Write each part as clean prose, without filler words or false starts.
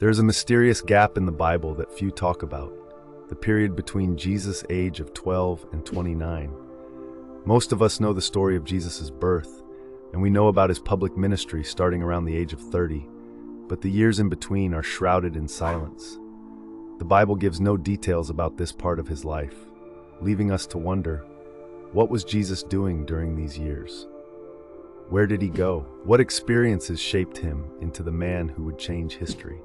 There is a mysterious gap in the Bible that few talk about, the period between Jesus' age of 12 and 29. Most of us know the story of Jesus' birth, and we know about his public ministry starting around the age of 30, but the years in between are shrouded in silence. The Bible gives no details about this part of his life, leaving us to wonder, what was Jesus doing during these years? Where did he go? What experiences shaped him into the man who would change history?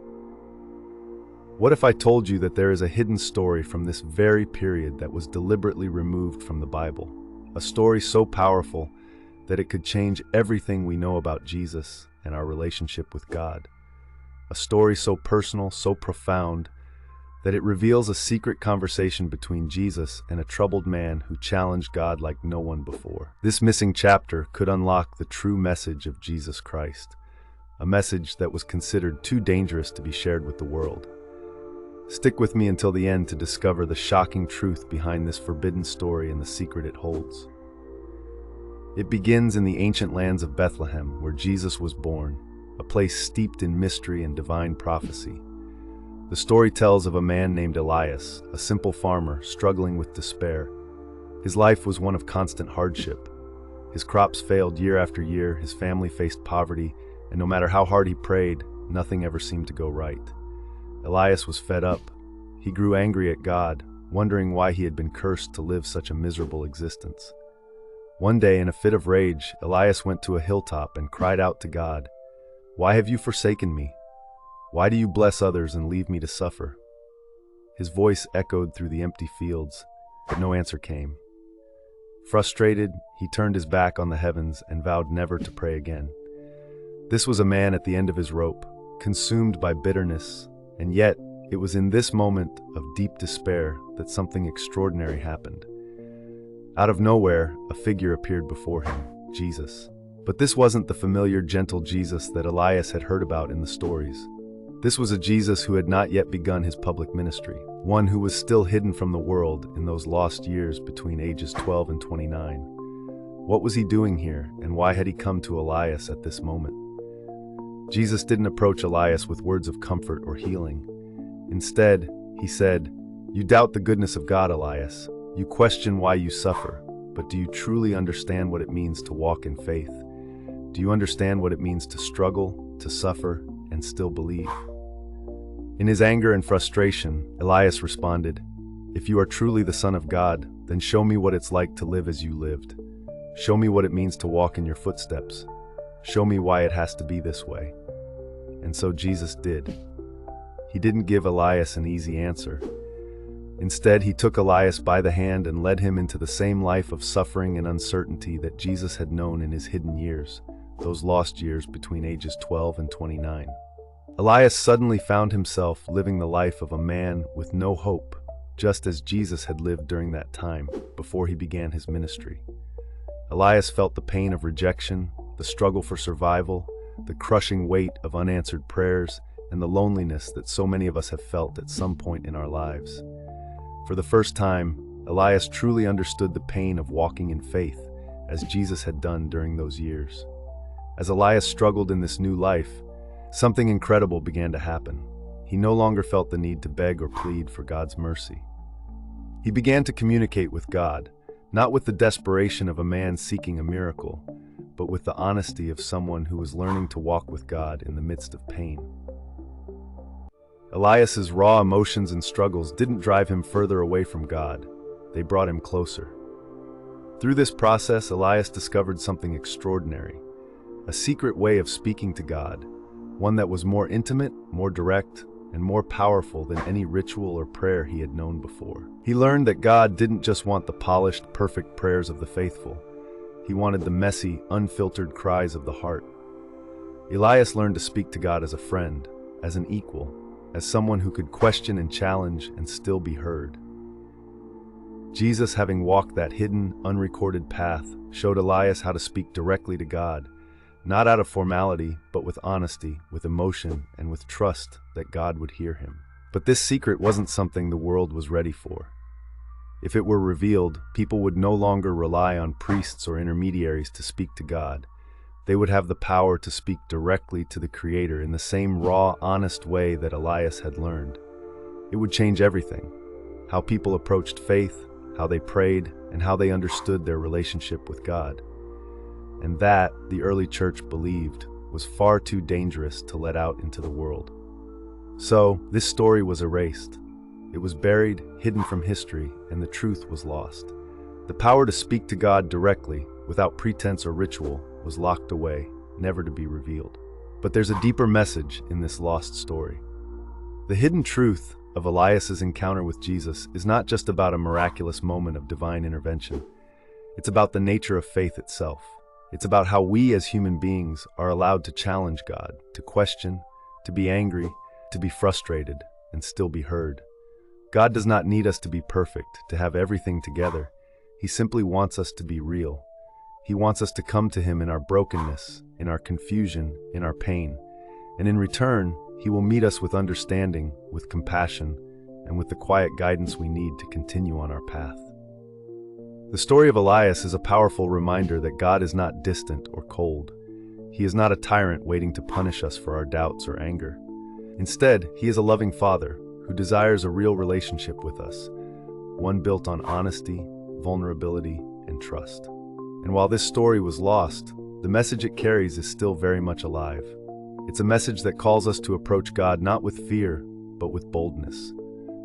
What if I told you that there is a hidden story from this very period that was deliberately removed from the Bible? A story so powerful that it could change everything we know about Jesus and our relationship with God. A story so personal, so profound, that it reveals a secret conversation between Jesus and a troubled man who challenged God like no one before. This missing chapter could unlock the true message of Jesus Christ, a message that was considered too dangerous to be shared with the world. Stick with me until the end to discover the shocking truth behind this forbidden story and the secret it holds. It begins in the ancient lands of Bethlehem, where Jesus was born, a place steeped in mystery and divine prophecy. The story tells of a man named Elias, a simple farmer struggling with despair. His life was one of constant hardship. His crops failed year after year, his family faced poverty, and no matter how hard he prayed, nothing ever seemed to go right. Elias was fed up. He grew angry at God, wondering why he had been cursed to live such a miserable existence. One day, in a fit of rage, Elias went to a hilltop and cried out to God, "Why have you forsaken me? Why do you bless others and leave me to suffer?" His voice echoed through the empty fields, but no answer came. Frustrated, he turned his back on the heavens and vowed never to pray again. This was a man at the end of his rope, consumed by bitterness, and yet it was in this moment of deep despair that something extraordinary happened. Out of nowhere, a figure appeared before him, Jesus. But this wasn't the familiar, gentle Jesus that Elias had heard about in the stories. This was a Jesus who had not yet begun his public ministry, one who was still hidden from the world in those lost years between ages 12 and 29. What was he doing here, and why had he come to Elias at this moment? Jesus didn't approach Elias with words of comfort or healing. Instead, he said, "You doubt the goodness of God, Elias. You question why you suffer, but do you truly understand what it means to walk in faith? Do you understand what it means to struggle, to suffer, and still believe?" In his anger and frustration, Elias responded, "If you are truly the Son of God, then show me what it's like to live as you lived. Show me what it means to walk in your footsteps. Show me why it has to be this way." And so Jesus did. He didn't give Elias an easy answer. Instead, he took Elias by the hand and led him into the same life of suffering and uncertainty that Jesus had known in his hidden years, those lost years between ages 12 and 29. Elias suddenly found himself living the life of a man with no hope, just as Jesus had lived during that time, before he began his ministry. Elias felt the pain of rejection, the struggle for survival, the crushing weight of unanswered prayers, and the loneliness that so many of us have felt at some point in our lives. For the first time, Elias truly understood the pain of walking in faith, as Jesus had done during those years. As Elias struggled in this new life, something incredible began to happen. He no longer felt the need to beg or plead for God's mercy. He began to communicate with God, not with the desperation of a man seeking a miracle, but with the honesty of someone who was learning to walk with God in the midst of pain. Elias's raw emotions and struggles didn't drive him further away from God. They brought him closer. Through this process, Elias discovered something extraordinary, a secret way of speaking to God, one that was more intimate, more direct, and more powerful than any ritual or prayer he had known before. He learned that God didn't just want the polished, perfect prayers of the faithful. He wanted the messy, unfiltered cries of the heart. Elias learned to speak to God as a friend, as an equal, as someone who could question and challenge and still be heard. Jesus, having walked that hidden, unrecorded path, showed Elias how to speak directly to God, not out of formality, but with honesty, with emotion, and with trust that God would hear him. But this secret wasn't something the world was ready for. If it were revealed, people would no longer rely on priests or intermediaries to speak to God. They would have the power to speak directly to the Creator in the same raw, honest way that Elias had learned. It would change everything: how people approached faith, how they prayed, and how they understood their relationship with God. And that, the early church believed, was far too dangerous to let out into the world. So, this story was erased. It was buried, hidden from history, and the truth was lost. The power to speak to God directly, without pretense or ritual, was locked away, never to be revealed. But there's a deeper message in this lost story. The hidden truth of Elias's encounter with Jesus is not just about a miraculous moment of divine intervention. It's about the nature of faith itself. It's about how we as human beings are allowed to challenge God, to question, to be angry, to be frustrated, and still be heard. God does not need us to be perfect, to have everything together. He simply wants us to be real. He wants us to come to Him in our brokenness, in our confusion, in our pain. And in return, He will meet us with understanding, with compassion, and with the quiet guidance we need to continue on our path. The story of Elias is a powerful reminder that God is not distant or cold. He is not a tyrant waiting to punish us for our doubts or anger. Instead, He is a loving Father who desires a real relationship with us, one built on honesty, vulnerability, and trust. And while this story was lost, the message it carries is still very much alive. It's a message that calls us to approach God not with fear, but with boldness,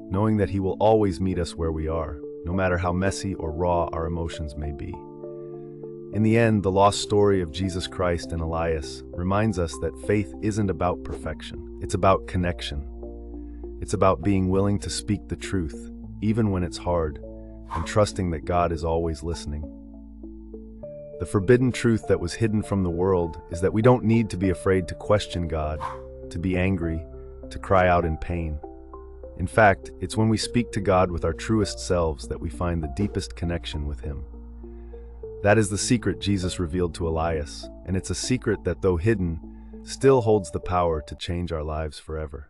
knowing that He will always meet us where we are, no matter how messy or raw our emotions may be. In the end, the lost story of Jesus Christ and Elias reminds us that faith isn't about perfection. It's about connection. It's about being willing to speak the truth, even when it's hard, and trusting that God is always listening. The forbidden truth that was hidden from the world is that we don't need to be afraid to question God, to be angry, to cry out in pain. In fact, it's when we speak to God with our truest selves that we find the deepest connection with Him. That is the secret Jesus revealed to Elias, and it's a secret that, though hidden, still holds the power to change our lives forever.